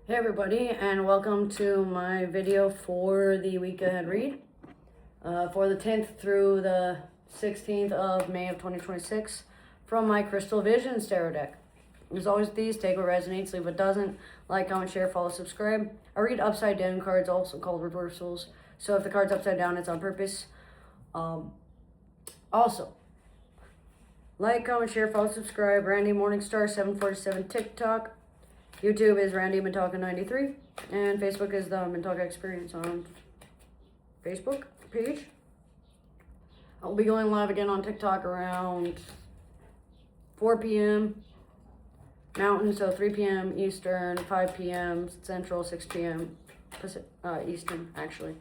Hey everybody, and welcome to my video for the week ahead read for the 10th through the 16th of May of 2026 from my Crystal Visions tarot deck. As always, these take what resonates, leave what doesn't. Like, comment, share, follow, subscribe. I read upside down cards, also called reversals. So if the card's upside down, it's on purpose. Also, like, comment, share, follow, subscribe. Randy Morningstar 747 TikTok. YouTube is Randy Mintalka 93, and Facebook is the Mintalka Experience on Facebook page. I'll be going live again on TikTok around 4 p.m. Mountain, so 3 p.m. Eastern, 5 p.m. Central, 6 p.m. Eastern, actually.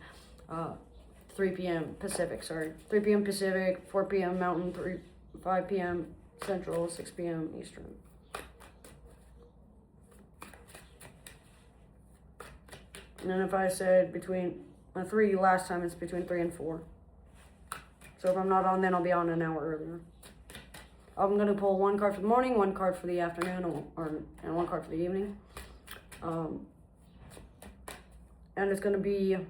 3 p.m. Pacific, sorry. 3 p.m. Pacific, 4 p.m. Mountain, 5 p.m. Central, 6 p.m. Eastern. And then if I said between 3 last time, it's between 3 and 4. So if I'm not on, then I'll be on an hour earlier. I'm going to pull one card for the morning, one card for the afternoon, and one card for the evening. And it's going to be a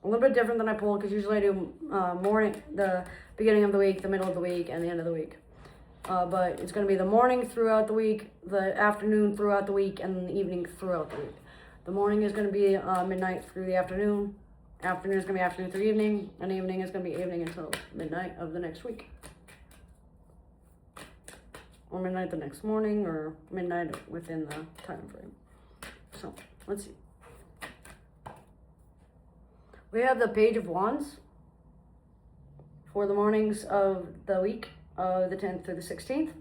little bit different than I pull, because usually I do morning, the beginning of the week, the middle of the week, and the end of the week. But it's going to be the morning throughout the week, the afternoon throughout the week, and the evening throughout the week. The morning is going to be midnight through the afternoon. Afternoon is going to be afternoon through evening. And evening is going to be evening until midnight of the next week. Or midnight the next morning, or midnight within the time frame. So, let's see. We have the Page of Wands for the mornings of the week, the 10th through the 16th.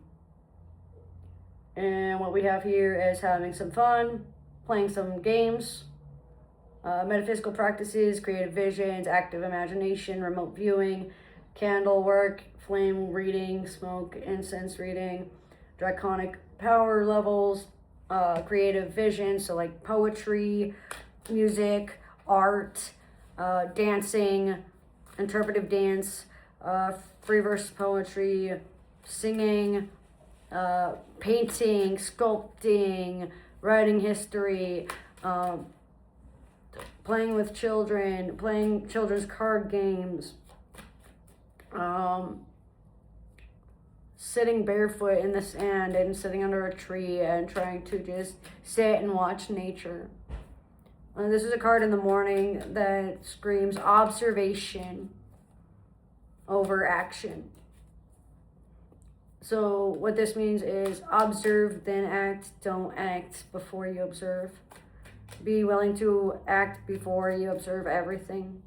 And what we have here is having some fun, playing some games, metaphysical practices, creative visions, active imagination, remote viewing, candle work, flame reading, smoke, incense reading, draconic power levels, creative vision, so like poetry, music, art, dancing, interpretive dance, free verse poetry, singing, painting, sculpting, writing history, playing with children, playing children's card games, sitting barefoot in the sand and sitting under a tree and trying to just sit and watch nature. This is a card in the morning that screams observation over action. So what this means is observe, then act. Don't act before you observe. Be willing to act before you observe everything.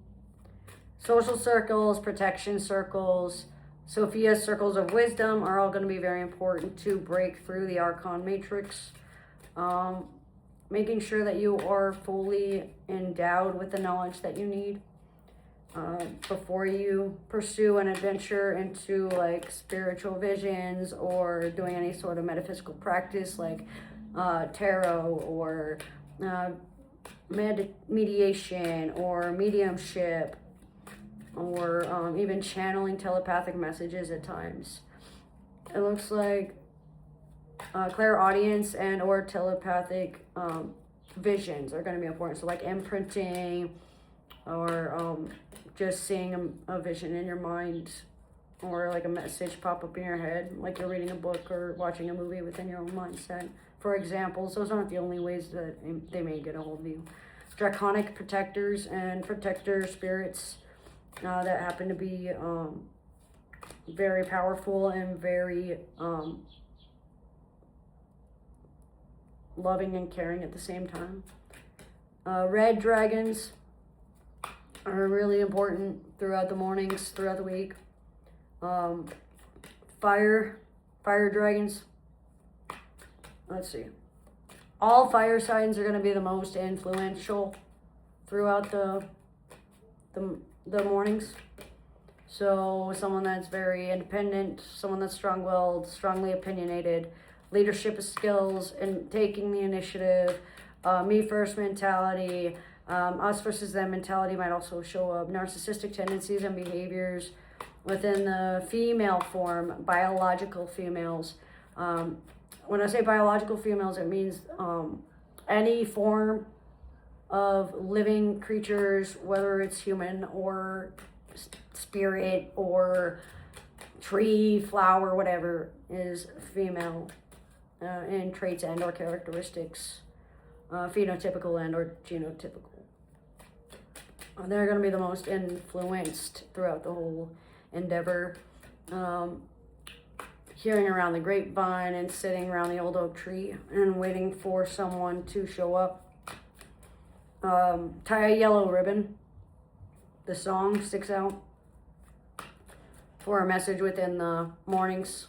Social circles, protection circles, Sophia's circles of wisdom are all going to be very important to break through the Archon matrix. Making sure that you are fully endowed with the knowledge that you need. Before you pursue an adventure into like spiritual visions or doing any sort of metaphysical practice like tarot or mediation or mediumship or even channeling telepathic messages at times. It looks like clairaudience and or telepathic visions are going to be important. So like imprinting or just seeing a vision in your mind or like a message pop up in your head, like you're reading a book or watching a movie within your own mindset. For examples, those aren't the only ways that they may get a hold of you. Draconic protectors and protector spirits that happen to be very powerful and very loving and caring at the same time. Red dragons are really important throughout the mornings, throughout the week. Fire dragons. Let's see. All fire signs are going to be the most influential throughout the mornings. So someone that's very independent, someone that's strong-willed, strongly opinionated, leadership skills and taking the initiative, me first mentality, us versus them mentality might also show up. Narcissistic tendencies and behaviors within the female form, biological females. When I say biological females, it means any form of living creatures, whether it's human or spirit or tree, flower, whatever, is female in traits and or characteristics, phenotypical and or genotypical. They're going to be the most influenced throughout the whole endeavor. Hearing around the grapevine and sitting around the old oak tree and waiting for someone to show up. Tie a yellow ribbon. The song sticks out for a message within the mornings.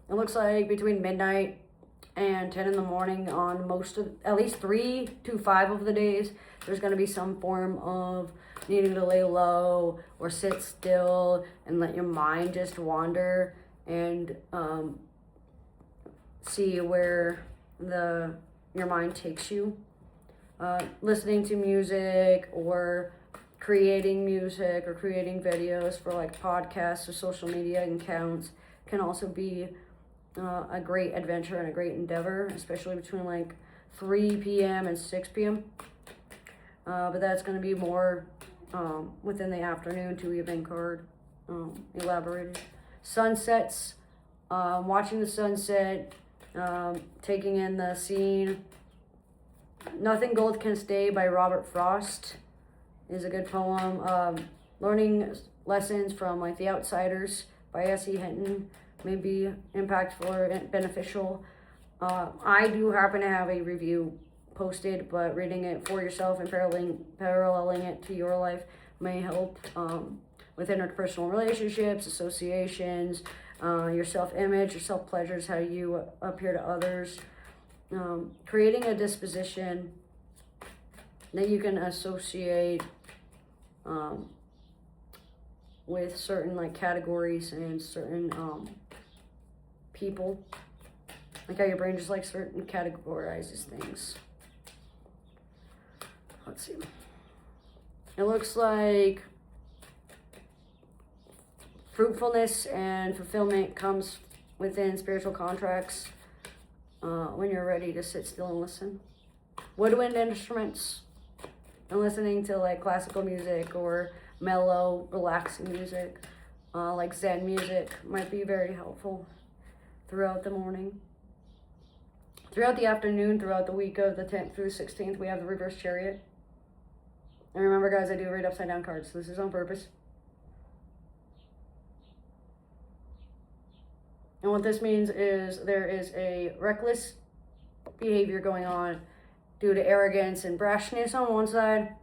It looks like between midnight and 10 in the morning on at least 3 to 5 of the days, there's going to be some form of needing to lay low or sit still and let your mind just wander and see where your mind takes you. Listening to music or creating music or creating videos for like podcasts or social media accounts can also be a great adventure and a great endeavor, especially between like 3 p.m. and 6 p.m. But that's going to be more within the afternoon to evening card elaborated. Sunsets, watching the sunset, taking in the scene. Nothing Gold Can Stay by Robert Frost is a good poem. Learning lessons from like The Outsiders by S.E. Hinton may be impactful or beneficial. I do happen to have a review posted, but reading it for yourself and paralleling it to your life may help with interpersonal relationships, associations, your self-image, your self-pleasures, how you appear to others. Creating a disposition that you can associate with certain like categories and certain people. Like how your brain just like certain categorizes things. Let's see. It looks like fruitfulness and fulfillment comes within spiritual contracts when you're ready to sit still and listen. Woodwind instruments and listening to like classical music or mellow, relaxing music, like Zen music, might be very helpful throughout the morning. Throughout the afternoon, throughout the week of the 10th through 16th, we have the reverse chariot. And remember, guys, I do read upside down cards, so this is on purpose. And what this means is there is a reckless behavior going on due to arrogance and brashness on one side,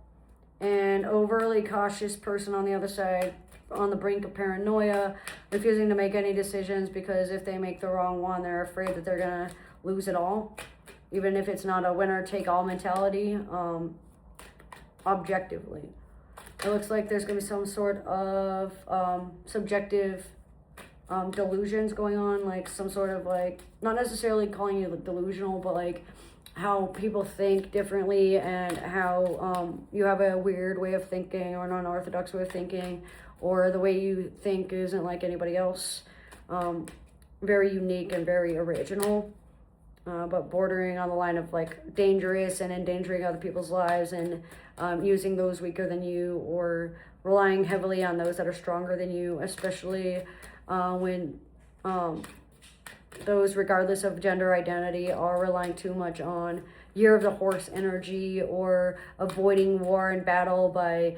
and overly cautious person on the other side, on the brink of paranoia, refusing to make any decisions because if they make the wrong one, they're afraid that they're going to lose it all, even if it's not a winner-take-all mentality, objectively. It looks like there's going to be some sort of subjective delusions going on, like some sort of like, not necessarily calling you delusional, but like how people think differently and how you have a weird way of thinking or an unorthodox way of thinking, or the way you think isn't like anybody else. Very unique and very original, but bordering on the line of like dangerous and endangering other people's lives, and using those weaker than you or relying heavily on those that are stronger than you, especially when those, regardless of gender identity, are relying too much on Year of the Horse energy or avoiding war and battle by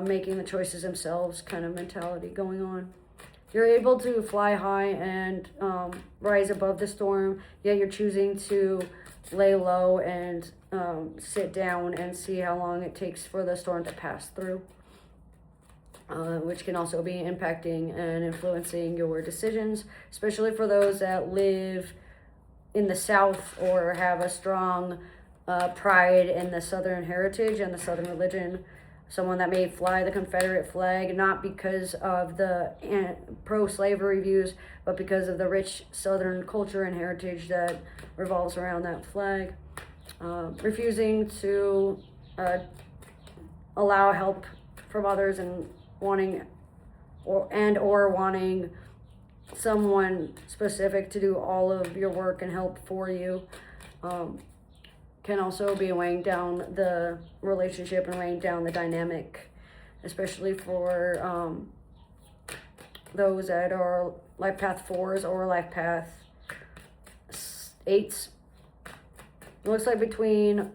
making the choices themselves kind of mentality going on. You're able to fly high and rise above the storm, yet you're choosing to lay low and sit down and see how long it takes for the storm to pass through. Which can also be impacting and influencing your decisions, especially for those that live in the South or have a strong pride in the Southern heritage and the Southern religion. Someone that may fly the Confederate flag, not because of the pro-slavery views, but because of the rich Southern culture and heritage that revolves around that flag. Refusing to allow help from others and wanting wanting someone specific to do all of your work and help for you. can also be weighing down the relationship and weighing down the dynamic, especially for those that are life path 4s or life path 8s. It looks like between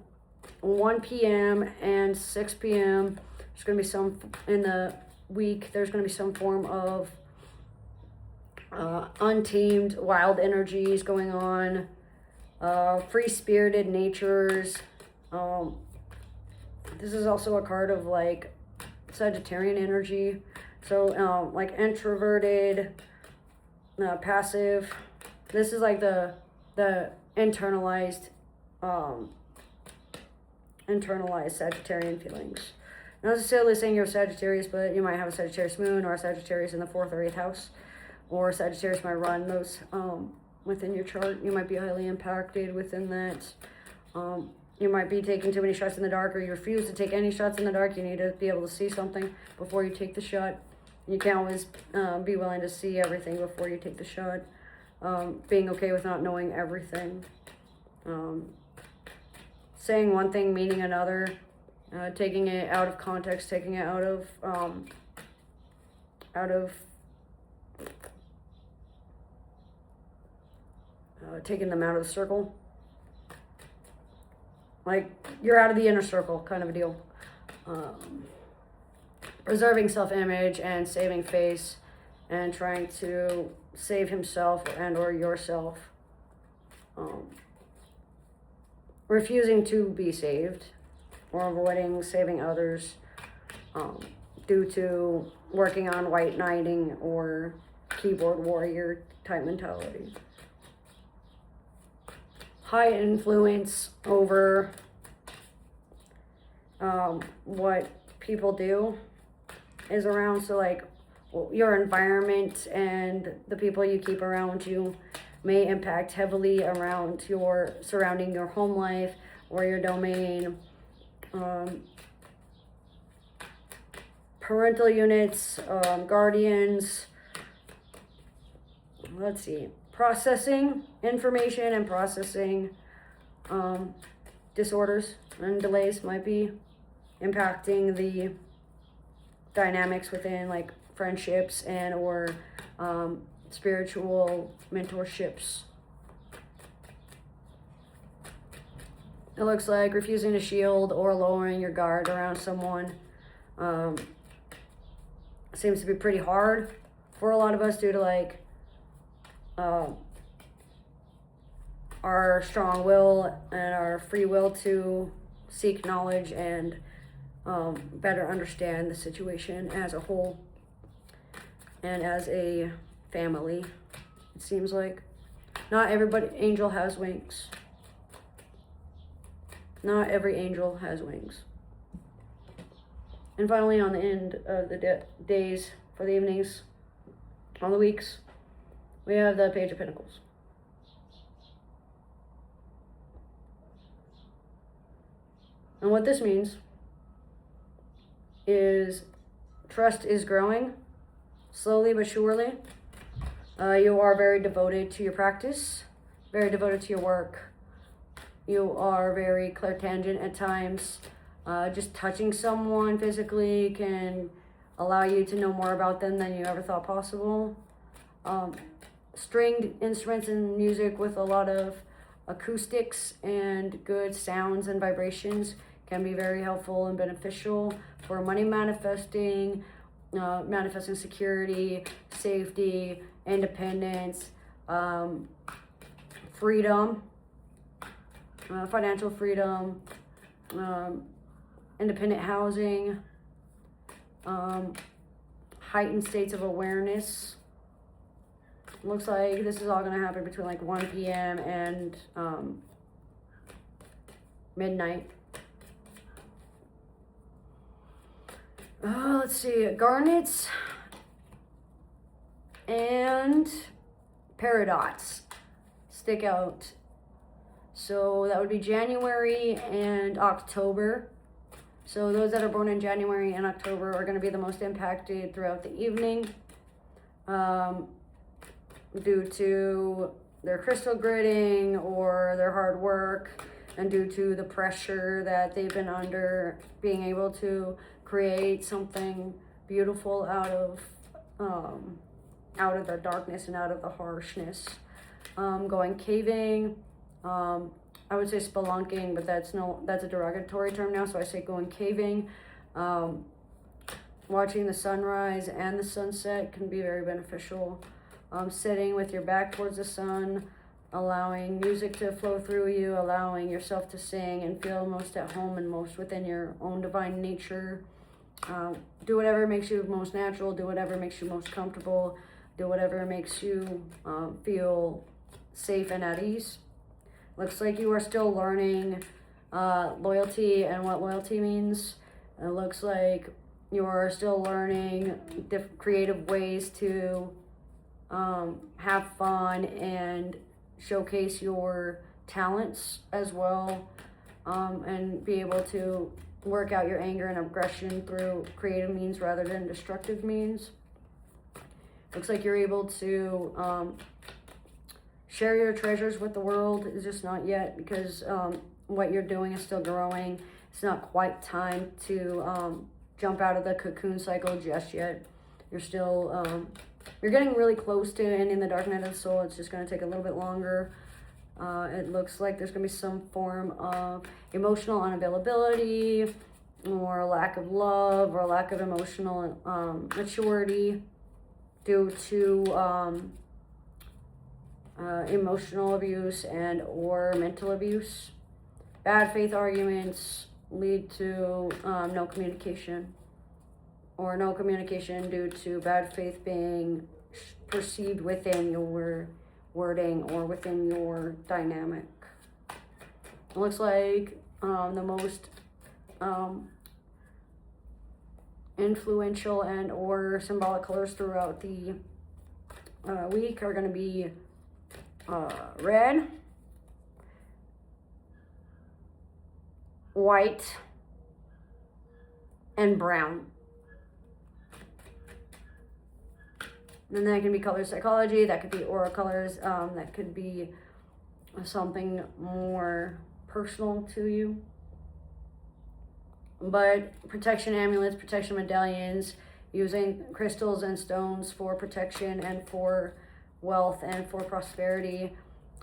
1 p.m. and 6 p.m. there's going to be some, in the week, there's going to be some form of untamed wild energies going on, free-spirited natures. This is also a card of like Sagittarian energy. So like introverted, passive. This is like the internalized Sagittarian feelings. Not necessarily saying you're a Sagittarius, but you might have a Sagittarius moon or a Sagittarius in the 4th or 8th house, or Sagittarius might run those within your chart. You might be highly impacted within that. You might be taking too many shots in the dark, or you refuse to take any shots in the dark. You need to be able to see something before you take the shot. You can't always be willing to see everything before you take the shot. Being okay with not knowing everything. Saying one thing, meaning another. Taking it out of context, taking it out of taking them out of the circle. Like, you're out of the inner circle, kind of a deal. Preserving self-image and saving face and trying to save himself and or yourself. Refusing to be saved or avoiding saving others due to working on white knighting or keyboard warrior type mentality. High influence over what people do is around. So like your environment and the people you keep around you may impact heavily around your surrounding your home life or your domain. Parental units, guardians, let's see, processing information and processing disorders and delays might be impacting the dynamics within like friendships and or spiritual mentorships. It looks like refusing to shield or lowering your guard around someone seems to be pretty hard for a lot of us due to like our strong will and our free will to seek knowledge and better understand the situation as a whole and as a family. It seems like not everybody angel has wings. Not every angel has wings. And finally, on the end of the days, for the evenings, on the weeks, we have the Page of Pentacles. And what this means is trust is growing, slowly but surely. You are very devoted to your practice, very devoted to your work. You are very clairtangent at times. Just touching someone physically can allow you to know more about them than you ever thought possible. Stringed instruments and music with a lot of acoustics and good sounds and vibrations can be very helpful and beneficial for money manifesting, manifesting security, safety, independence, freedom, financial freedom, independent housing, heightened states of awareness. Looks like this is all going to happen between like 1 p.m. and midnight. Let's see, garnets and peridots stick out. So that would be January and October. So those that are born in January and October are going to be the most impacted throughout the evening due to their crystal gritting or their hard work. and due to the pressure that they've been under, being able to create something beautiful out of the darkness and out of the harshness. Going caving, I would say spelunking, but that's a derogatory term now, so I say going caving. Watching the sunrise and the sunset can be very beneficial. Sitting with your back towards the sun, allowing music to flow through you, allowing yourself to sing and feel most at home and most within your own divine nature. Do whatever makes you most natural, do whatever makes you most comfortable, do whatever makes you feel safe and at ease. Looks like you are still learning loyalty and what loyalty means. It looks like you are still learning creative ways to have fun and showcase your talents as well, and be able to work out your anger and aggression through creative means rather than destructive means. Looks like you're able to share your treasures with the world. It's just not yet, because what you're doing is still growing. It's not quite time to jump out of the cocoon cycle just yet. You're still you're getting really close to ending the dark night of the soul. It's just going to take a little bit longer. It looks like there's going to be some form of emotional unavailability, or lack of love, or lack of emotional maturity due to emotional abuse and or mental abuse. Bad faith arguments lead to no communication, or no communication due to bad faith being perceived within your wording or within your dynamic. It looks like the most influential and or symbolic colors throughout the week are going to be red, white, and brown. And that can be color psychology, that could be aura colors, that could be something more personal to you. But protection amulets, protection medallions, using crystals and stones for protection and for wealth and for prosperity,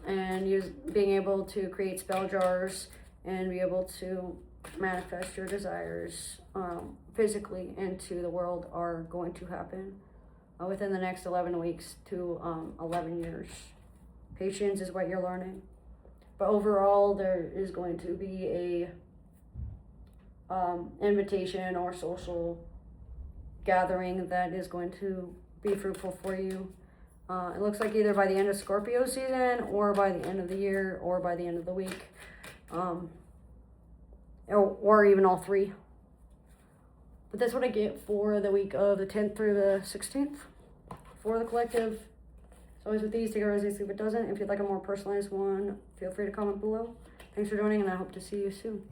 and being able to create spell jars and be able to manifest your desires physically into the world are going to happen within the next 11 weeks to 11 years. Patience is what you're learning. But overall, there is going to be a invitation or social gathering that is going to be fruitful for you. It looks like either by the end of Scorpio season, or by the end of the year, or by the end of the week, or even all three. But that's what I get for the week of the 10th through the 16th for the collective. As always with these, take it as you see if it doesn't. If you'd like a more personalized one, feel free to comment below. Thanks for joining, and I hope to see you soon.